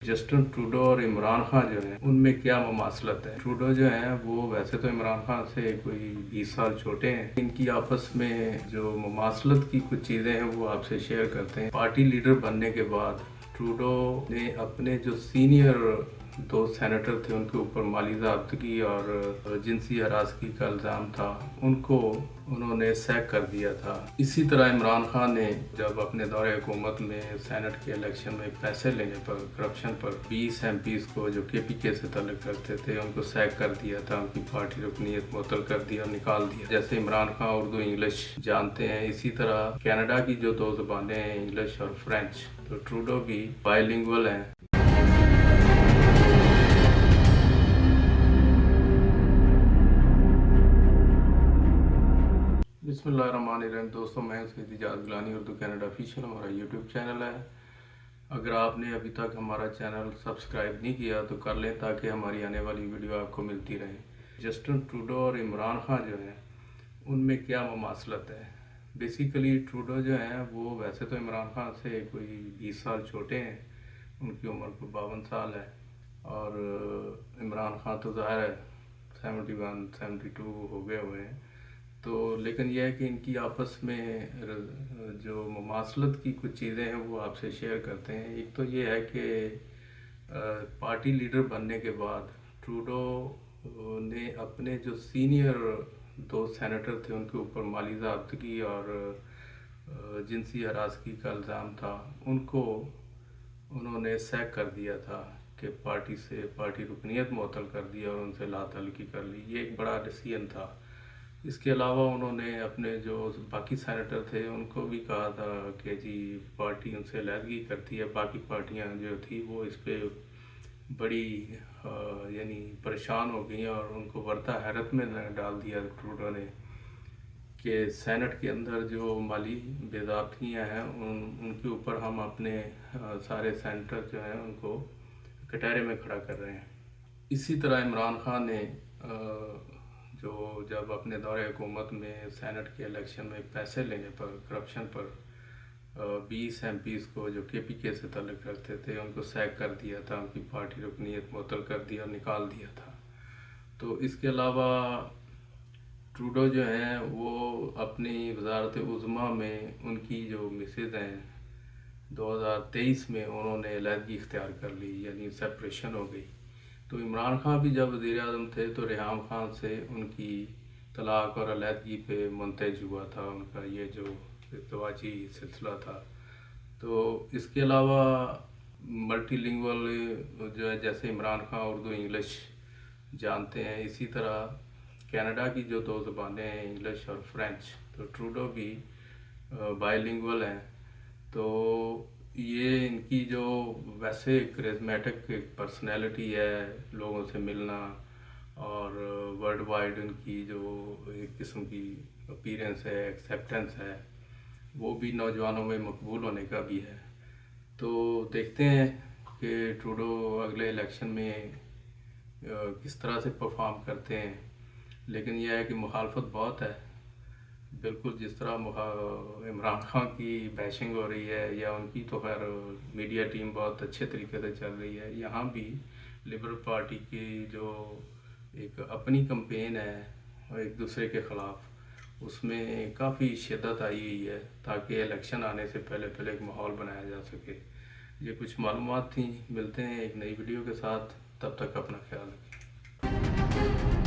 Justin Trudeau और इमरान खान जो है उनमें क्या ममासलत है। ट्रूडो जो है वो वैसे तो इमरान खान से कोई 20 साल छोटे हैं। इनकी आपस में जो ममासलत की कुछ चीज़ें हैं वो आपसे शेयर करते हैं। पार्टी लीडर बनने के बाद ट्रूडो ने अपने जो सीनियर दो सेनेटर थे उनके ऊपर माली ज़ब्तगी और जिनसी हरासगी का इल्ज़ाम था, उनको उन्होंने सैक कर दिया था। इसी तरह इमरान खान ने जब अपने दौरे हुकूमत में सेनेट के इलेक्शन में पैसे लेने पर, करप्शन पर 20 MPs को जो KPK से ताल्लुक़ रखते थे उनको सैक कर दिया था, उनकी पार्टी रुकनीत मुअत्तल कर दिया और निकाल दिया। जैसे इमरान खान उर्दू इंग्लिश जानते हैं, इसी तरह कनाडा की जो दो ज़बानें हैं इंग्लिश और फ्रेंच, तो ट्रूडो भी बाइलिंगुअल हैं। बिस्मिल्लाहिर्रहमानिर्रहीम। दोस्तों, मैं सैयद इजाज़ गिलानी, उर्दू कनाडा ऑफिशियल हमारा यूट्यूब चैनल है। अगर आपने अभी तक हमारा चैनल सब्सक्राइब नहीं किया तो कर लें ताकि हमारी आने वाली वीडियो आपको मिलती रहे। जस्टिन ट्रूडो और इमरान खान जो हैं उनमें क्या ममासलत है। बेसिकली ट्रूडो जो हैं वो वैसे तो इमरान खान से कोई 20 साल छोटे हैं, उनकी उम्र को 52 साल है और इमरान खान तो ज़ाहिर है 71-72 हो गए हुए हैं। तो लेकिन यह है कि इनकी आपस में जो ममासलत की कुछ चीज़ें हैं वो आपसे शेयर करते हैं। एक तो ये है कि पार्टी लीडर बनने के बाद ट्रूडो ने अपने जो सीनियर दो सेनेटर थे उनके ऊपर माली ज़ब्तगी और जिनसी हरासगी का इल्ज़ाम था, उनको उन्होंने सैक कर दिया था कि पार्टी रुकनीत मुअत्तल कर दिया और उनसे लातल्लुकी कर ली। ये एक बड़ा डिसीजन था। इसके अलावा उन्होंने अपने जो बाकी सेनेटर थे उनको भी कहा था कि जी पार्टी उनसे अलहदगी करती है। बाकी पार्टियां जो थी वो इस पर बड़ी यानी परेशान हो गई और उनको वर्ता हैरत में डाल दिया ट्रूडो ने कि सेनेट के अंदर जो माली बेज़ाब्तियाँ हैं उनके ऊपर हम अपने सारे सेनेटर जो हैं उनको कटहरे में खड़ा कर रहे हैं। इसी तरह इमरान खान ने जो जब अपने दौरे हुकूमत में सेनेट के इलेक्शन में पैसे लेने पर, करप्शन पर 20 MPs को जो KPK से ताल्लुक़ रखते थे उनको सैक कर दिया था, उनकी पार्टी रुकनीत मुअत्तल कर दिया और निकाल दिया था। तो इसके अलावा ट्रूडो जो हैं वो अपनी वज़ारत उज़्मा में उनकी जो मिसेज़ हैं 2023 में उन्होंने अलहदगी इख्तियार कर ली, यानी सेपरेशन हो गई। तो इमरान खान भी जब वज़ीर आज़म थे तो रेहाम खान से उनकी तलाक़ और अलहदगी पे मुंतज हुआ था उनका ये जो इज़्दिवाजी सिलसिला था। तो इसके अलावा मल्टीलिंगुअल जो है, जैसे इमरान खान उर्दू इंग्लिश जानते हैं, इसी तरह कनाडा की जो दो ज़बानें हैं इंग्लिश और फ्रेंच, तो ट्रूडो भी बाइलिंगुअल हैं। तो ये इनकी जो वैसे करिश्मेटिक पर्सनैलिटी है, लोगों से मिलना और वर्ल्ड वाइड इनकी जो एक किस्म की अपीयरेंस है, एक्सेप्टेंस है, वो भी नौजवानों में मकबूल होने का भी है। तो देखते हैं कि ट्रूडो अगले इलेक्शन में किस तरह से परफॉर्म करते हैं। लेकिन यह है कि मुखालफत बहुत है। बिल्कुल जिस तरह इमरान खान की बैशिंग हो रही है या उनकी तो खैर मीडिया टीम बहुत अच्छे तरीके से चल रही है, यहाँ भी लिबरल पार्टी की जो एक अपनी कैंपेन है एक दूसरे के ख़िलाफ़, उसमें काफ़ी शिद्दत आई हुई है ताकि इलेक्शन आने से पहले एक माहौल बनाया जा सके। ये कुछ मालूमात थी। मिलते हैं एक नई वीडियो के साथ, तब तक अपना ख्याल रखें।